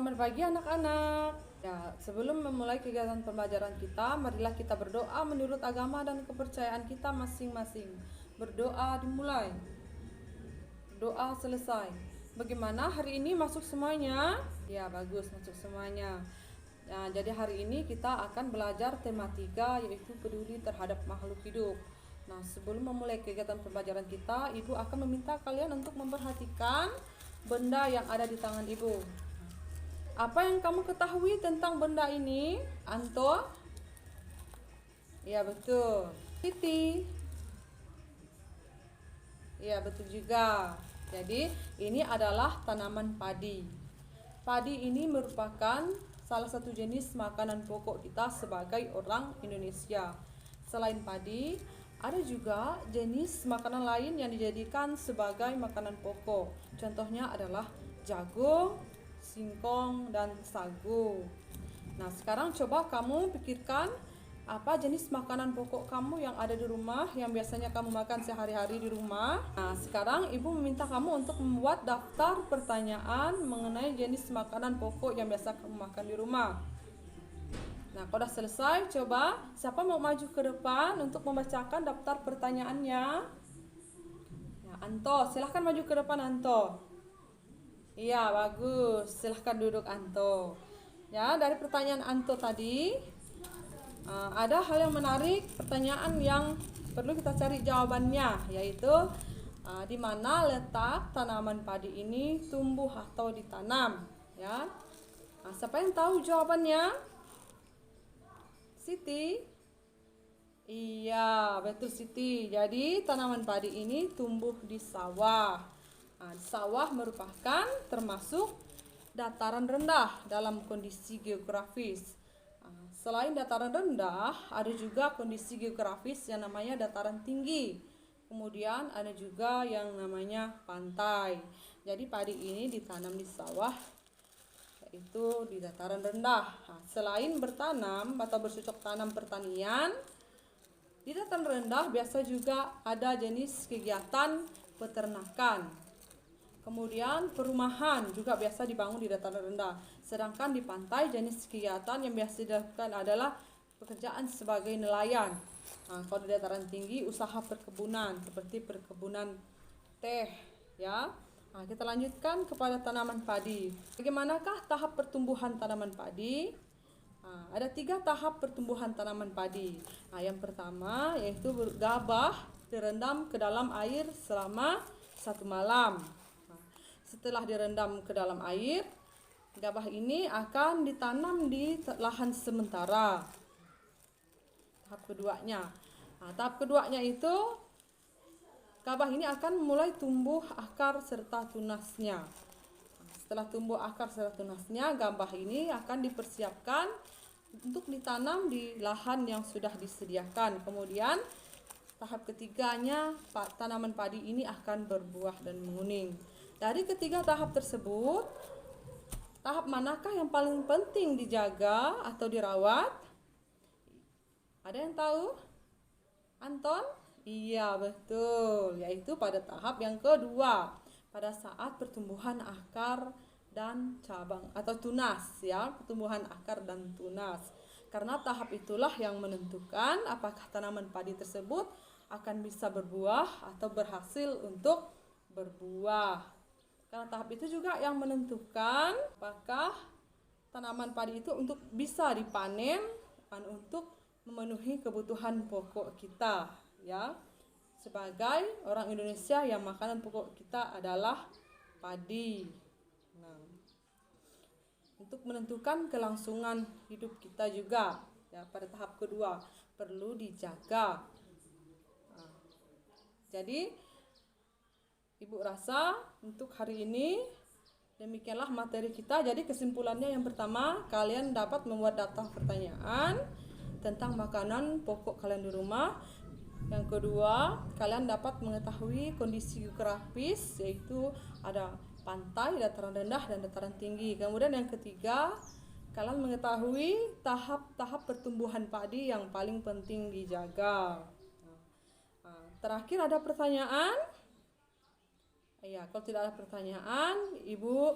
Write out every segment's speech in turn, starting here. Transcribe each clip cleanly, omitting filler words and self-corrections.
Selamat pagi anak-anak. Ya, sebelum memulai kegiatan pembelajaran kita, marilah kita berdoa menurut agama dan kepercayaan kita masing-masing. Berdoa dimulai. Doa selesai. Bagaimana hari ini masuk semuanya? Ya, bagus masuk semuanya. Nah, jadi hari ini kita akan belajar tematika yaitu peduli terhadap makhluk hidup. Nah, sebelum memulai kegiatan pembelajaran kita, Ibu akan meminta kalian untuk memperhatikan benda yang ada di tangan Ibu. Apa yang kamu ketahui tentang benda ini, Anto? Ya, betul. Siti? Ya, betul juga. Jadi, ini adalah tanaman padi. Padi ini merupakan salah satu jenis makanan pokok kita sebagai orang Indonesia. Selain padi, ada juga jenis makanan lain yang dijadikan sebagai makanan pokok. Contohnya adalah jagung, singkong, dan sagu. Nah, sekarang coba kamu pikirkan apa jenis makanan pokok kamu yang ada di rumah, yang biasanya kamu makan sehari-hari di rumah. Nah, sekarang Ibu meminta kamu untuk membuat daftar pertanyaan mengenai jenis makanan pokok yang biasa kamu makan di rumah. Nah, kalau sudah selesai, coba siapa mau maju ke depan untuk membacakan daftar pertanyaannya? Nah, Anto, silahkan maju ke depan, Anto. Iya, bagus. Silahkan duduk, Anto. Ya, dari pertanyaan Anto tadi, ada hal yang menarik, pertanyaan yang perlu kita cari jawabannya, yaitu di mana letak tanaman padi ini tumbuh atau ditanam, ya. Nah, siapa yang tahu jawabannya? Siti? Iya, betul Siti. Jadi tanaman padi ini tumbuh di sawah. Nah, sawah merupakan termasuk dataran rendah dalam kondisi geografis. Selain dataran rendah, ada juga kondisi geografis yang namanya dataran tinggi. Kemudian ada juga yang namanya pantai. Jadi padi ini ditanam di sawah, yaitu di dataran rendah. Nah, selain bertanam atau bercocok tanam pertanian, di dataran rendah biasa juga ada jenis kegiatan peternakan. Kemudian perumahan juga biasa dibangun di dataran rendah. Sedangkan di pantai jenis kegiatan yang biasa dilakukan adalah pekerjaan sebagai nelayan. Nah, kalau di dataran tinggi usaha perkebunan seperti perkebunan teh, ya. Nah, kita lanjutkan kepada tanaman padi. Bagaimanakah tahap pertumbuhan tanaman padi? Nah, ada 3 tahap pertumbuhan tanaman padi. Nah, yang pertama yaitu gabah direndam ke dalam air selama 1 malam. Setelah direndam ke dalam air, gabah ini akan ditanam di lahan sementara. Tahap keduanya. Nah, tahap keduanya itu gabah ini akan mulai tumbuh akar serta tunasnya. Setelah tumbuh akar serta tunasnya, gabah ini akan dipersiapkan untuk ditanam di lahan yang sudah disediakan. Kemudian tahap ketiganya, tanaman padi ini akan berbuah dan menguning. Dari ketiga tahap tersebut, tahap manakah yang paling penting dijaga atau dirawat? Ada yang tahu? Anton? Iya, betul. Yaitu pada tahap yang kedua, pada saat pertumbuhan akar dan cabang atau tunas, ya, pertumbuhan akar dan tunas. Karena tahap itulah yang menentukan apakah tanaman padi tersebut akan bisa berbuah atau berhasil untuk berbuah. Karena tahap itu juga yang menentukan apakah tanaman padi itu untuk bisa dipanen dan untuk memenuhi kebutuhan pokok kita, ya. Sebagai orang Indonesia yang makanan pokok kita adalah padi. Nah, untuk menentukan kelangsungan hidup kita juga, ya, pada tahap kedua perlu dijaga. Nah, jadi Ibu rasa untuk hari ini demikianlah materi kita. Jadi kesimpulannya yang pertama, kalian dapat membuat daftar pertanyaan tentang makanan pokok kalian di rumah. Yang kedua, kalian dapat mengetahui kondisi geografis, yaitu ada pantai, dataran rendah, dan dataran tinggi. Kemudian yang ketiga, kalian mengetahui tahap-tahap pertumbuhan padi yang paling penting dijaga. Terakhir ada pertanyaan? Ya, kalau tidak ada pertanyaan, Ibu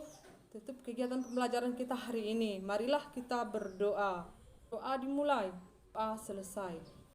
tutup kegiatan pembelajaran kita hari ini. Marilah kita berdoa. Doa dimulai, doa selesai.